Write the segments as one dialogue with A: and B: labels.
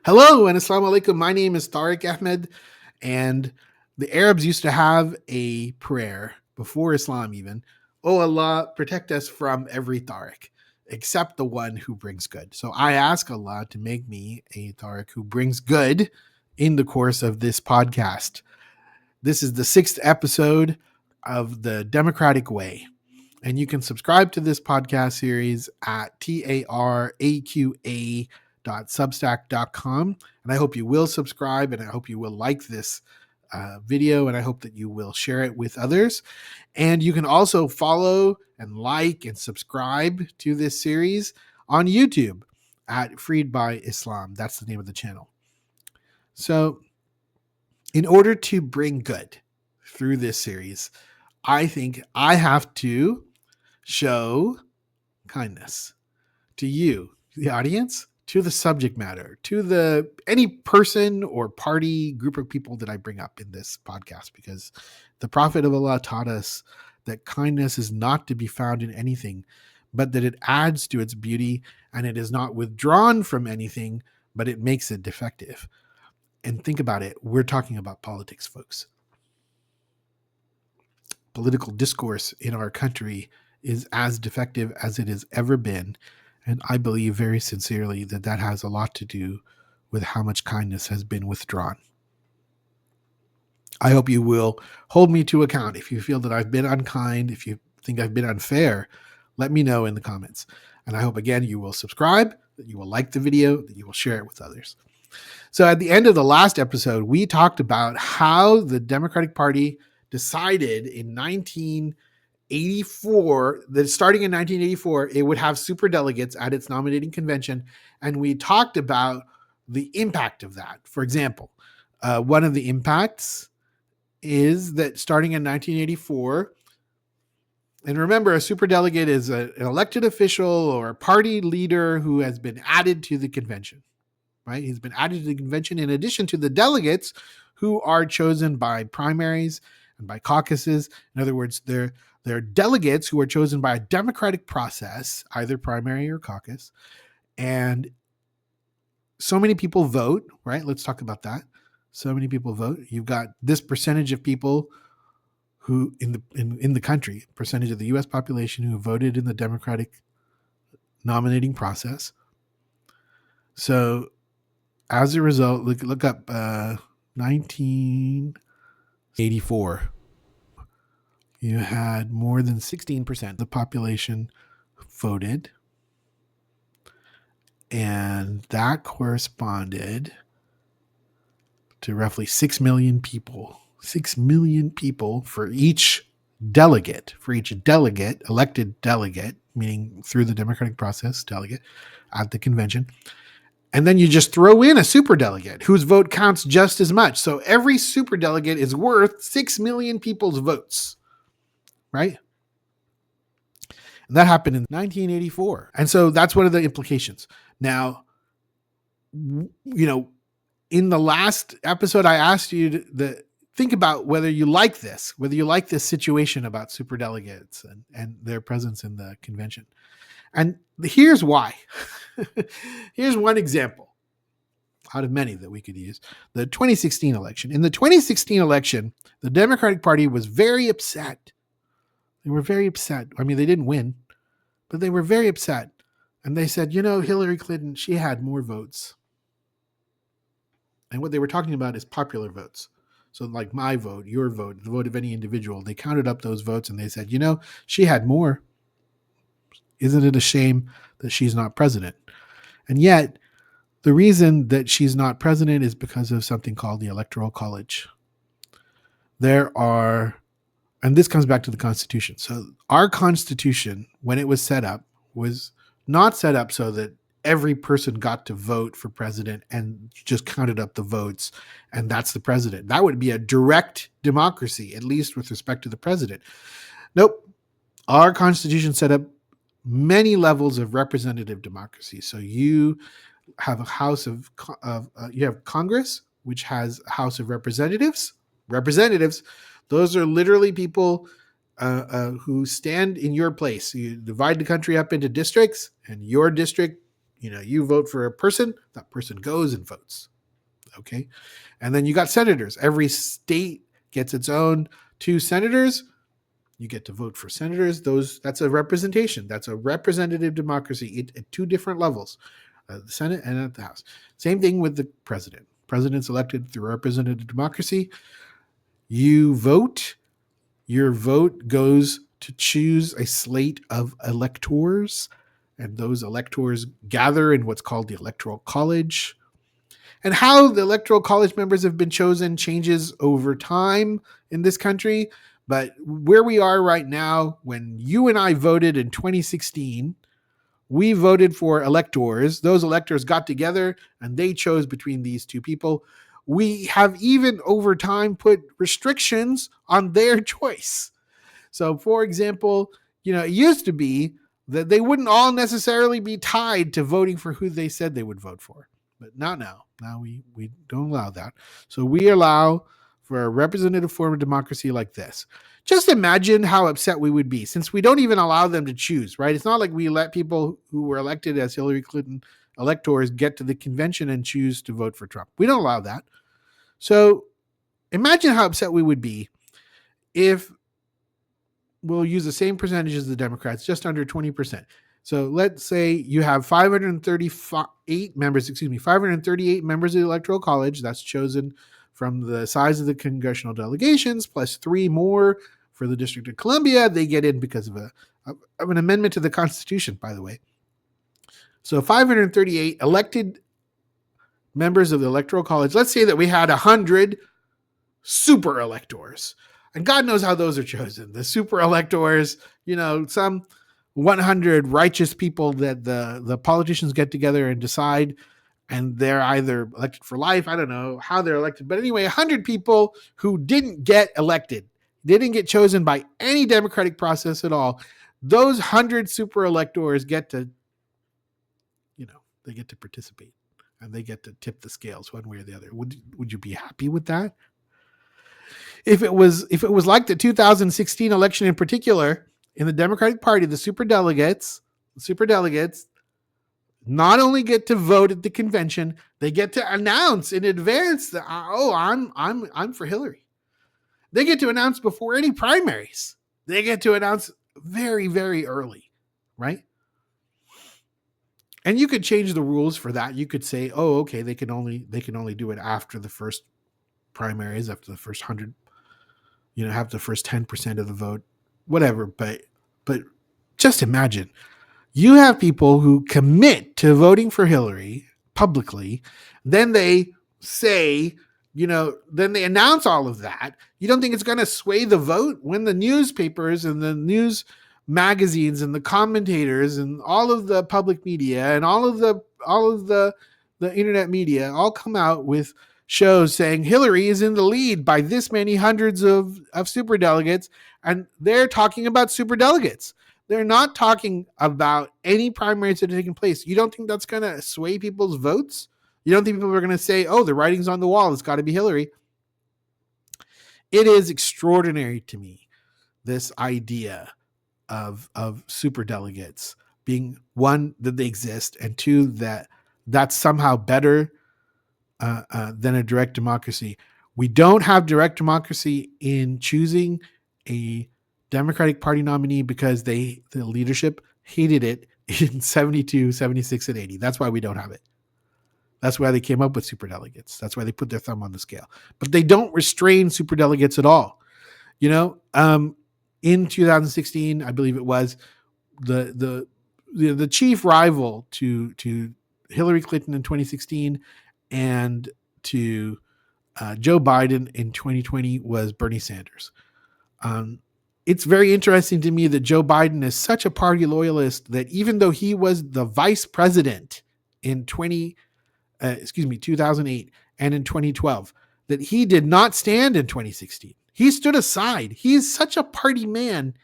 A: Hello and assalamu alaikum. My name is Tariq Ahmed, and the Arabs used to have a prayer before Islam even. Oh Allah, protect us from every Tariq, except the one who brings good. So I ask Allah to make me a Tariq who brings good in the course of this podcast. This is the 6th episode of the Democratic Way. And you can subscribe to this podcast series at taraqa.substack.com. And I hope you will subscribe, and I hope you will like this video, and I hope that you will share it with others. And you can also follow and like and subscribe to this series on YouTube at Freed by Islam. That's the name of the channel. So in order to bring good through this series, I think I have to show kindness to you, the audience, to the subject matter, to any person or party group of people that I bring up in this podcast, because the Prophet of Allah taught us that kindness is not to be found in anything, but that it adds to its beauty, and it is not withdrawn from anything, but it makes it defective. And think about it. We're talking about politics, folks. Political discourse in our country is as defective as it has ever been. And I believe very sincerely that that has a lot to do with how much kindness has been withdrawn. I hope you will hold me to account. If you feel that I've been unkind, if you think I've been unfair, let me know in the comments. And I hope, again, you will subscribe, that you will like the video, that you will share it with others. So at the end of the last episode, we talked about how the Democratic Party decided in 1984 that starting in 1984, it would have superdelegates at its nominating convention. And we talked about the impact of that. For example, one of the impacts is that starting in 1984, and remember, a superdelegate is an elected official or a party leader who has been added to the convention. Right? He's been added to the convention in addition to the delegates who are chosen by primaries and by caucuses. In other words, they're delegates who are chosen by a democratic process, either primary or caucus. And so many people vote, right? Let's talk about that. So many people vote. You've got this percentage of people who in the country, percentage of the US population who voted in the democratic nominating process. So as a result, look up 1984. You had more than 16% of the population voted. And that corresponded to roughly 6 million people. 6 million people for each delegate, elected delegate, meaning through the democratic process, delegate at the convention. And then you just throw in a superdelegate whose vote counts just as much. So every superdelegate is worth 6 million people's votes, right? And that happened in 1984. And so that's one of the implications. Now, in the last episode, I asked you to think about whether you like this situation about superdelegates and their presence in the convention. And here's why. Here's one example out of many that we could use. The 2016 election. In the 2016 election, the Democratic Party was very upset. They were very upset. I mean, they didn't win, but they were very upset. And they said, Hillary Clinton, she had more votes. And what they were talking about is popular votes. So like my vote, your vote, the vote of any individual. They counted up those votes and they said, she had more. Isn't it a shame that she's not president? And yet, the reason that she's not president is because of something called the Electoral College. And this comes back to the Constitution. So our Constitution, when it was set up, was not set up so that every person got to vote for president and just counted up the votes, and that's the president. That would be a direct democracy, at least with respect to the president. Nope. Our Constitution set up many levels of representative democracy. So you have you have Congress, which has a House of Representatives. Those are literally people who stand in your place. You divide the country up into districts, and your district, You vote for a person, that person goes and votes. Okay. And then you got senators. Every state gets its own 2 senators. You get to vote for senators. That's a representation. That's a representative democracy at 2 different levels, the Senate and at the House. Same thing with the president. President's elected through representative democracy. You vote. Your vote goes to choose a slate of electors, and those electors gather in what's called the Electoral College. And how the Electoral College members have been chosen changes over time in this country. But where we are right now, when you and I voted in 2016, we voted for electors. Those electors got together and they chose between these 2 people. We have even over time put restrictions on their choice. So, for example, it used to be that they wouldn't all necessarily be tied to voting for who they said they would vote for, but not now. Now we don't allow that. So we allow for a representative form of democracy like this. Just imagine how upset we would be, since we don't even allow them to choose, right? It's not like we let people who were elected as Hillary Clinton electors get to the convention and choose to vote for Trump. We don't allow that. So imagine how upset we would be if we'll use the same percentage as the Democrats, just under 20%. So let's say you have 538 members of the Electoral College. That's chosen from the size of the congressional delegations, plus 3 more for the District of Columbia. They get in because of an amendment to the Constitution, by the way. So 538 elected members of the Electoral College. Let's say that we had 100 super electors. And God knows how those are chosen. The super electors, some 100 righteous people that the politicians get together and decide, and they're either elected for life. I don't know how they're elected. But anyway, 100 people who didn't get elected, didn't get chosen by any democratic process at all. Those 100 super electors get to, they get to participate, and they get to tip the scales one way or the other. Would you be happy with that? If it was like the 2016 election in particular, in the Democratic Party, the superdelegates not only get to vote at the convention, they get to announce in advance that I'm for Hillary. They get to announce before any primaries. They get to announce very, very early, right? And you could change the rules for that. You could say, oh, okay, they can only do it after the first primaries, after the first 100, have the first 10% of the vote, whatever. But just imagine, you have people who commit to voting for Hillary publicly, then they say, then they announce all of that. You don't think it's going to sway the vote when the newspapers and the news magazines and the commentators and all of the public media and all of the internet media all come out with shows saying Hillary is in the lead by this many hundreds of superdelegates, and they're talking about superdelegates. They're not talking about any primaries that are taking place. You don't think that's going to sway people's votes? You don't think people are going to say, oh, the writing's on the wall, it's got to be Hillary? It is extraordinary to me, this idea of superdelegates being, one, that they exist, and 2, that that's somehow better than a direct democracy. We don't have direct democracy in choosing a Democratic Party nominee because the leadership hated it in 72, 76, and 80. That's why we don't have it. That's why they came up with superdelegates. That's why they put their thumb on the scale. But they don't restrain superdelegates at all. In 2016, I believe it was, the chief rival to Hillary Clinton in 2016 and to Joe Biden in 2020 was Bernie Sanders. It's very interesting to me that Joe Biden is such a party loyalist that even though he was the vice president in 2008 and in 2012, that he did not stand in 2016. He stood aside. He is such a party man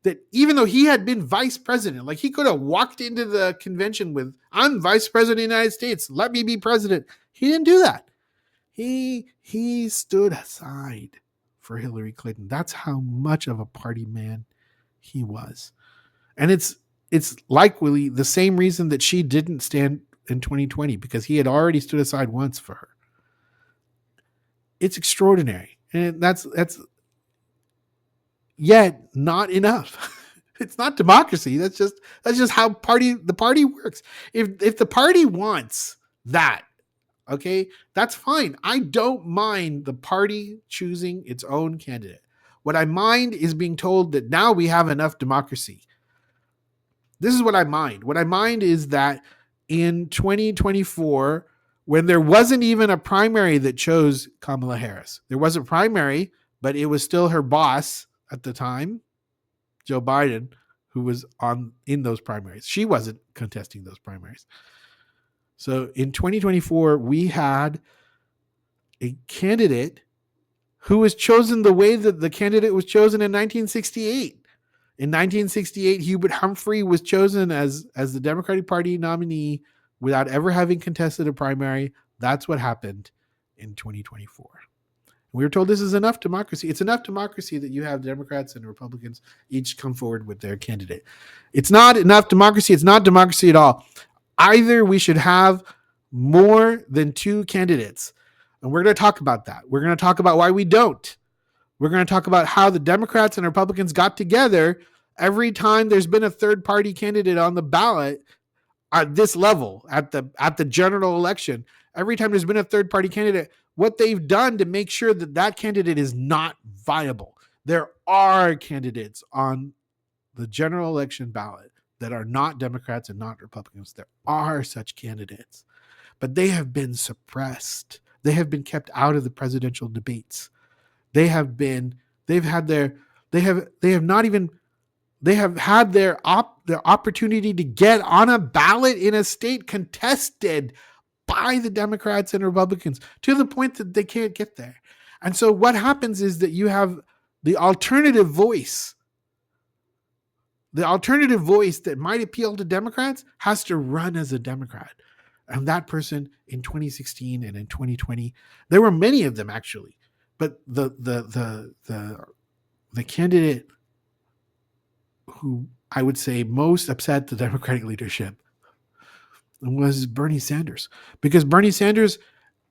A: that even though he had been vice president, like he could have walked into the convention with, I'm vice president of the United States, let me be president. He didn't do that. He stood aside for Hillary Clinton. That's how much of a party man he was. And it's it's likely the same reason that she didn't stand in 2020, because he had already stood aside once for her. It's extraordinary. And that's yet not enough. It's not democracy. That's just how the party works. If the party wants that, okay, that's fine. I don't mind the party choosing its own candidate. What I mind is being told that now we have enough democracy. This is what I mind. What I mind is that in 2024, when there wasn't even a primary that chose Kamala Harris, there was a primary, but it was still her boss at the time, Joe Biden, who was in those primaries. She wasn't contesting those primaries. So in 2024, we had a candidate who was chosen the way that the candidate was chosen in 1968. In 1968, Hubert Humphrey was chosen as the Democratic Party nominee without ever having contested a primary. That's what happened in 2024. We were told this is enough democracy. It's enough democracy that you have Democrats and Republicans each come forward with their candidate. It's not enough democracy. It's not democracy at all. Either we should have more than two candidates. And we're going to talk about that. We're going to talk about why we don't. We're going to talk about how the Democrats and Republicans got together every time there's been a third party candidate on the ballot at this level, at the general election. Every time there's been a third party candidate, what they've done to make sure that that candidate is not viable. There are candidates on the general election ballot that are not Democrats and not Republicans. There are such candidates, but they have been suppressed. They have been kept out of the presidential debates. They have had their opportunity to get on a ballot in a state contested by the Democrats and Republicans to the point that they can't get there. And so what happens is that you have the alternative voice. The alternative voice that might appeal to Democrats has to run as a Democrat. And that person in 2016 and in 2020, there were many of them actually, but the candidate who I would say most upset the Democratic leadership was Bernie Sanders, because Bernie Sanders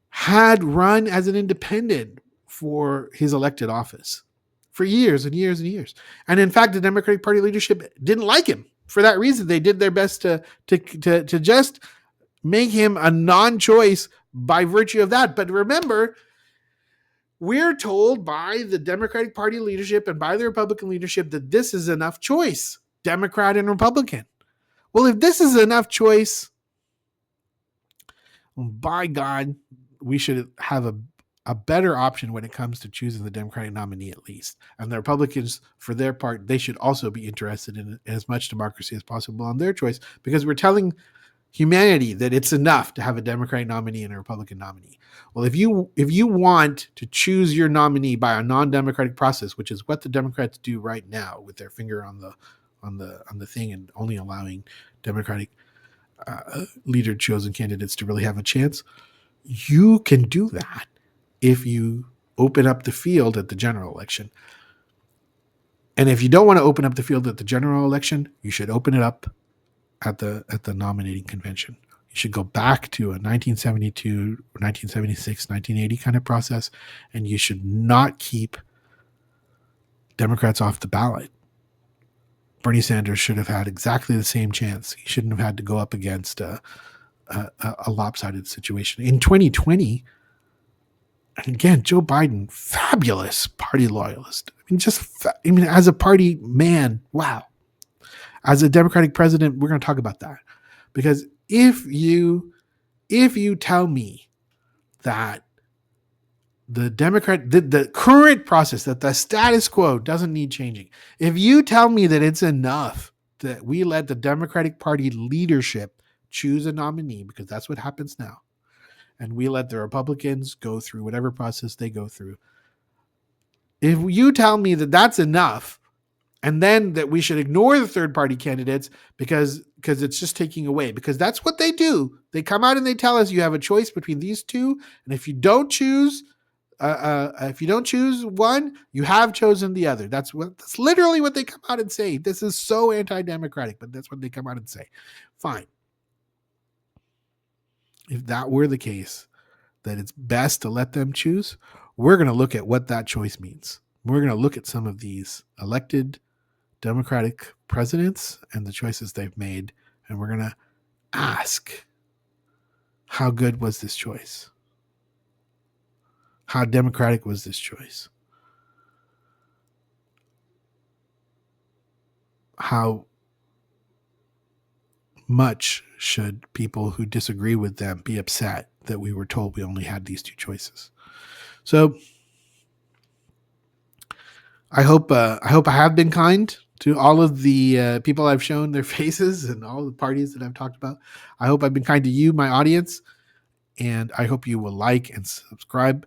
A: had run as an independent for his elected office for years and years and years. And in fact, the Democratic Party leadership didn't like him for that reason. They did their best to just make him a non-choice by virtue of that. But remember, we're told by the Democratic Party leadership and by the Republican leadership that this is enough choice, Democrat and Republican. Well, if this is enough choice, by God, we should have a better option when it comes to choosing the Democratic nominee at least. And the Republicans, for their part, they should also be interested in as much democracy as possible on their choice, because we're telling humanity that it's enough to have a Democratic nominee and a Republican nominee. Well, if you want to choose your nominee by a non-democratic process, which is what the Democrats do right now with their finger on the thing and only allowing Democratic leader chosen candidates to really have a chance, you can do that if you open up the field at the general election. And if you don't want to open up the field at the general election, you should open it up at the nominating convention. You should go back to a 1972 or 1976, 1980 kind of process, and you should not keep Democrats off the ballot. Bernie Sanders should have had exactly the same chance. He shouldn't have had to go up against a lopsided situation. In 2020, and again, Joe Biden, fabulous party loyalist. As a party man, wow. As a Democratic president, we're going to talk about that. Because if you tell me that the current process, that the status quo doesn't need changing, if you tell me that it's enough that we let the Democratic Party leadership choose a nominee, because that's what happens now, and we let the Republicans go through whatever process they go through, if you tell me that that's enough, and then that we should ignore the third party candidates because it's just taking away, because that's what they do. They come out and they tell us you have a choice between these two. And if you don't choose If you don't choose one, you have chosen the other. That's literally what they come out and say. This is so anti-democratic, but that's what they come out and say. Fine. If that were the case, that it's best to let them choose, we're going to look at what that choice means. We're going to look at some of these elected Democratic presidents and the choices they've made, and we're going to ask, how good was this choice? How democratic was this choice? How much should people who disagree with them be upset that we were told we only had these two choices? So I hope I have been kind to all of the people I've shown their faces and all the parties that I've talked about. I hope I've been kind to you, my audience, and I hope you will like and subscribe.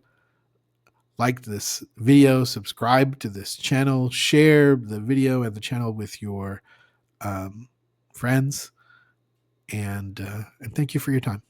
A: Like this video, subscribe to this channel, share the video and the channel with your friends, and thank you for your time.